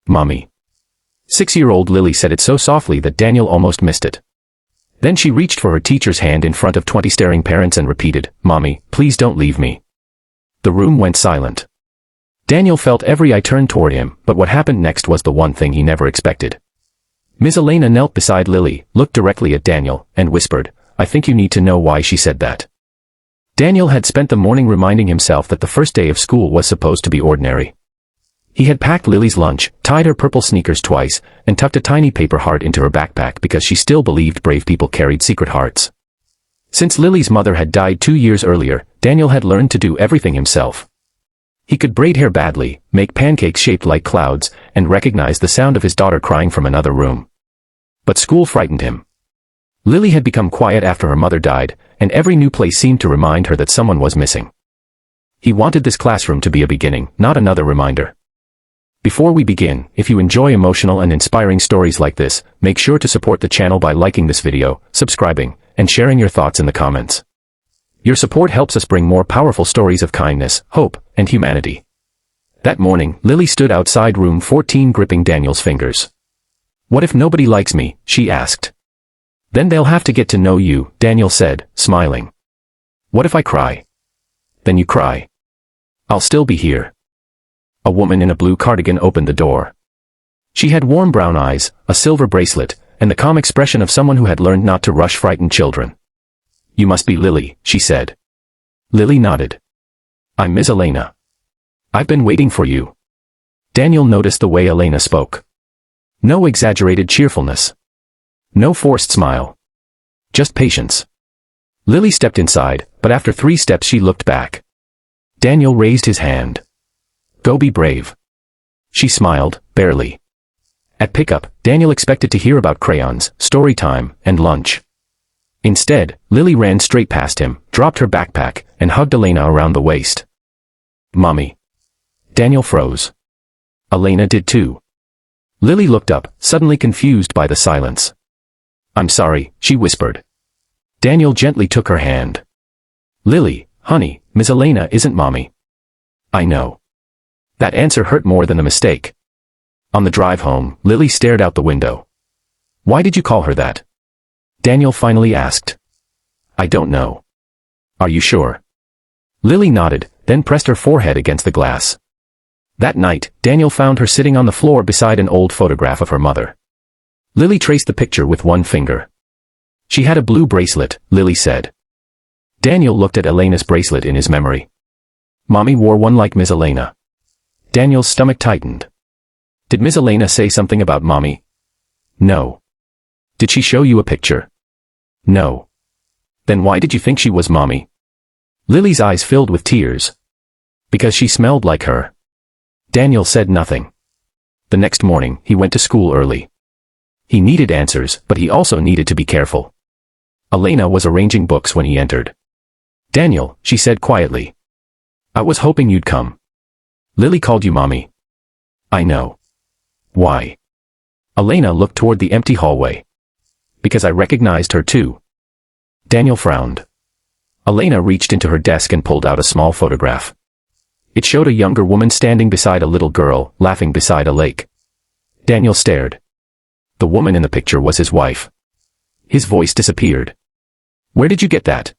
Mommy. 6-year-old Lily said it so softly that Daniel almost missed it. Then she reached for her teacher's hand in front of 20 staring parents and repeated, "Mommy, please don't leave me." The room went silent. Daniel felt every eye turn toward him, but what happened next was the one thing he never expected. Ms. Elena knelt beside Lily, looked directly at Daniel, and whispered, "I think you need to know why she said that." Daniel had spent the morning reminding himself that the first day of school was supposed to be ordinary. He had packed Lily's lunch, tied her purple sneakers twice, and tucked a tiny paper heart into her backpack because she still believed brave people carried secret hearts. Since Lily's mother had died 2 years earlier, Daniel had learned to do everything himself. He could braid hair badly, make pancakes shaped like clouds, and recognize the sound of his daughter crying from another room. But school frightened him. Lily had become quiet after her mother died, and every new place seemed to remind her that someone was missing. He wanted this classroom to be a beginning, not another reminder. Before we begin, if you enjoy emotional and inspiring stories like this, make sure to support the channel by liking this video, subscribing, and sharing your thoughts in the comments. Your support helps us bring more powerful stories of kindness, hope, and humanity. That morning, Lily stood outside room 14 gripping Daniel's fingers. "What if nobody likes me?" she asked. "Then they'll have to get to know you," Daniel said, smiling. "What if I cry?" "Then you cry. I'll still be here." A woman in a blue cardigan opened the door. She had warm brown eyes, a silver bracelet, and the calm expression of someone who had learned not to rush frightened children. "You must be Lily," she said. Lily nodded. "I'm Ms. Elena. I've been waiting for you." Daniel noticed the way Elena spoke. No exaggerated cheerfulness. No forced smile. Just patience. Lily stepped inside, but after 3 steps she looked back. Daniel raised his hand. "Go be brave." She smiled, barely. At pickup, Daniel expected to hear about crayons, story time, and lunch. Instead, Lily ran straight past him, dropped her backpack, and hugged Elena around the waist. "Mommy." Daniel froze. Elena did too. Lily looked up, suddenly confused by the silence. "I'm sorry," she whispered. Daniel gently took her hand. "Lily, honey, Ms. Elena isn't Mommy." "I know." That answer hurt more than a mistake. On the drive home, Lily stared out the window. "Why did you call her that?" Daniel finally asked. "I don't know." "Are you sure?" Lily nodded, then pressed her forehead against the glass. That night, Daniel found her sitting on the floor beside an old photograph of her mother. Lily traced the picture with one finger. "She had a blue bracelet," Lily said. Daniel looked at Elena's bracelet in his memory. Mommy wore one like Ms. Elena. Daniel's stomach tightened. Did Ms. Elena say something about Mommy? No. Did she show you a picture? No. Then why did you think she was Mommy? Lily's eyes filled with tears. Because she smelled like her. Daniel said nothing. The next morning, he went to school early. He needed answers, but he also needed to be careful. Elena was arranging books when he entered. "Daniel," she said quietly. "I was hoping you'd come. Lily called you Mommy." "I know." "Why?" Elena looked toward the empty hallway. "Because I recognized her too." Daniel frowned. Elena reached into her desk and pulled out a small photograph. It showed a younger woman standing beside a little girl, laughing beside a lake. Daniel stared. The woman in the picture was his wife. His voice disappeared. "Where did you get that?"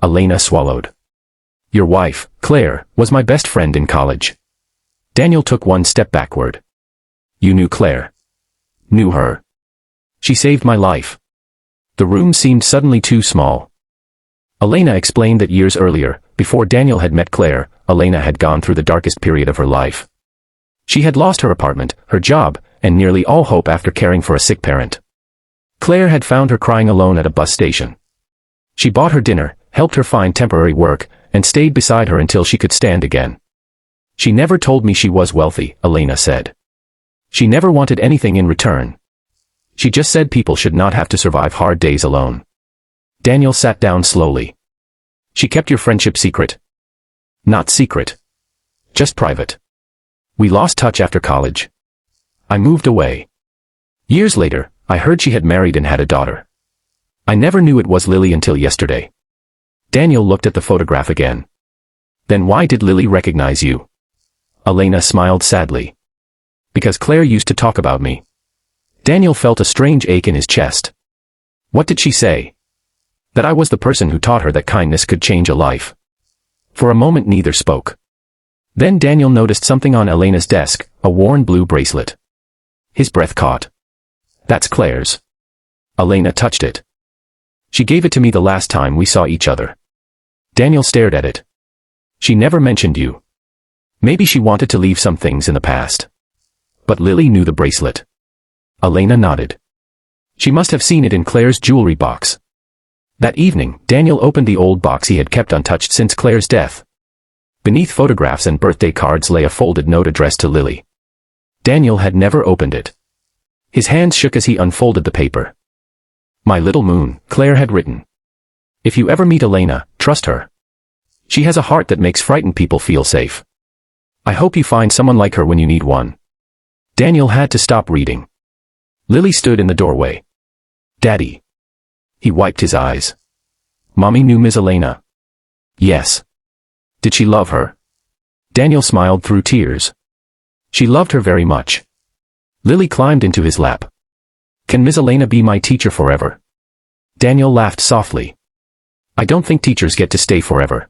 Elena swallowed. "Your wife, Claire, was my best friend in college." Daniel took one step backward. "You knew Claire?" "Knew her. She saved my life." The room seemed suddenly too small. Elena explained that years earlier, before Daniel had met Claire, Elena had gone through the darkest period of her life. She had lost her apartment, her job, and nearly all hope after caring for a sick parent. Claire had found her crying alone at a bus station. She bought her dinner, helped her find temporary work, and stayed beside her until she could stand again. "She never told me she was wealthy," Elena said. "She never wanted anything in return. She just said people should not have to survive hard days alone." Daniel sat down slowly. "She kept your friendship secret?" "Not secret. Just private. We lost touch after college. I moved away. Years later, I heard she had married and had a daughter. I never knew it was Lily until yesterday." Daniel looked at the photograph again. "Then why did Lily recognize you?" Elena smiled sadly. Because Claire used to talk about me. Daniel felt a strange ache in his chest. What did she say? That I was the person who taught her that kindness could change a life. For a moment neither spoke. Then Daniel noticed something on Elena's desk, a worn blue bracelet. His breath caught. That's Claire's. Elena touched it. She gave it to me the last time we saw each other. Daniel stared at it. She never mentioned you. Maybe she wanted to leave some things in the past. But Lily knew the bracelet. Elena nodded. She must have seen it in Claire's jewelry box. That evening, Daniel opened the old box he had kept untouched since Claire's death. Beneath photographs and birthday cards lay a folded note addressed to Lily. Daniel had never opened it. His hands shook as he unfolded the paper. My little moon, Claire had written. If you ever meet Elena, trust her. She has a heart that makes frightened people feel safe. I hope you find someone like her when you need one. Daniel had to stop reading. Lily stood in the doorway. Daddy. He wiped his eyes. Mommy knew Miss Elena. Yes. Did she love her? Daniel smiled through tears. She loved her very much. Lily climbed into his lap. Can Miss Elena be my teacher forever? Daniel laughed softly. I don't think teachers get to stay forever.